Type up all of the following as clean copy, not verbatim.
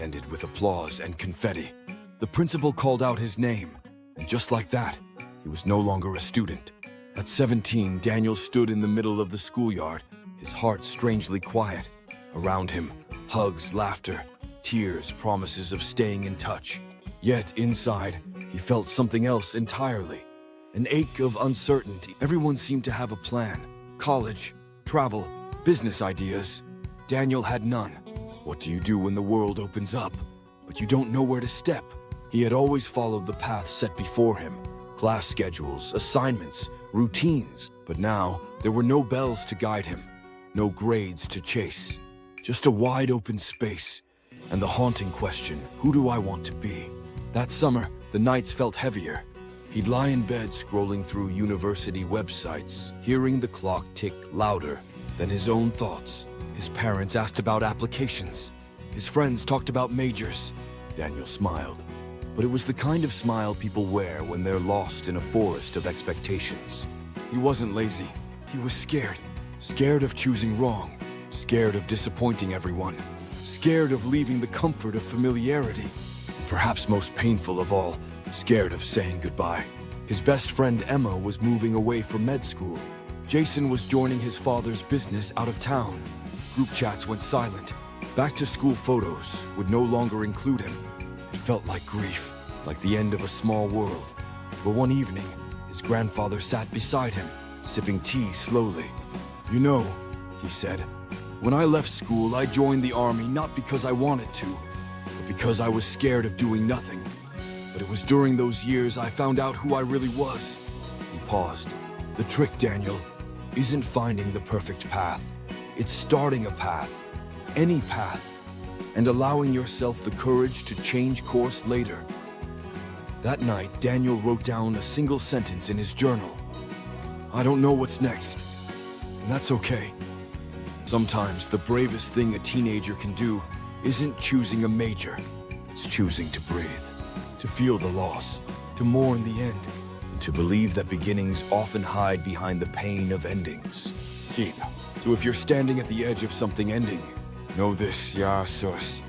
ended with applause and confetti. The principal called out his name, and just like that, he was no longer a student. At 17, Daniel stood in the middle of the schoolyard, his heart strangely quiet. Around him, hugs, laughter, tears, promises of staying in touch. Yet inside, he felt something else entirely. An ache of uncertainty. Everyone seemed to have a plan. College, travel, business ideas. Daniel had none. What do you do when the world opens up, but you don't know where to step? He had always followed the path set before him. Class schedules, assignments, routines. But now, there were no bells to guide him. No grades to chase. Just a wide open space. And the haunting question, who do I want to be? That summer, the nights felt heavier. He'd lie in bed scrolling through university websites, hearing the clock tick louder than his own thoughts. His parents asked about applications. His friends talked about majors. Daniel smiled. But it was the kind of smile people wear when they're lost in a forest of expectations. He wasn't lazy. He was scared. Scared of choosing wrong. Scared of disappointing everyone. Scared of leaving the comfort of familiarity. Perhaps most painful of all, scared of saying goodbye. His best friend Emma was moving away from med school. Jason was joining his father's business out of town. Group chats went silent. Back-to-school photos would no longer include him. It felt like grief, like the end of a small world. But one evening, his grandfather sat beside him, sipping tea slowly. "You know," he said, "when I left school, I joined the army not because I wanted to, but because I was scared of doing nothing. But it was during those years I found out who I really was." He paused. "The trick, Daniel, isn't finding the perfect path. It's starting a path, any path, and allowing yourself the courage to change course later." That night, Daniel wrote down a single sentence in his journal. "I don't know what's next, and that's okay." Sometimes the bravest thing a teenager can do isn't choosing a major. It's choosing to breathe, to feel the loss, to mourn the end, and to believe that beginnings often hide behind the pain of endings. So if you're standing at the edge of something ending, know this, ya sus.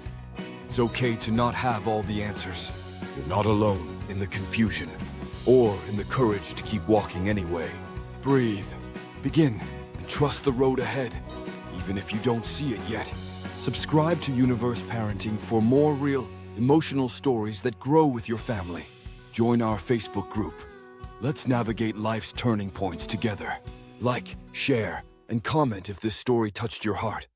It's okay to not have all the answers. You're not alone in the confusion, or in the courage to keep walking anyway. Breathe, begin, and trust the road ahead, even if you don't see it yet. Subscribe to Universe Parenting for more real, emotional stories that grow with your family. Join our Facebook group. Let's navigate life's turning points together. Like, share, and comment if this story touched your heart.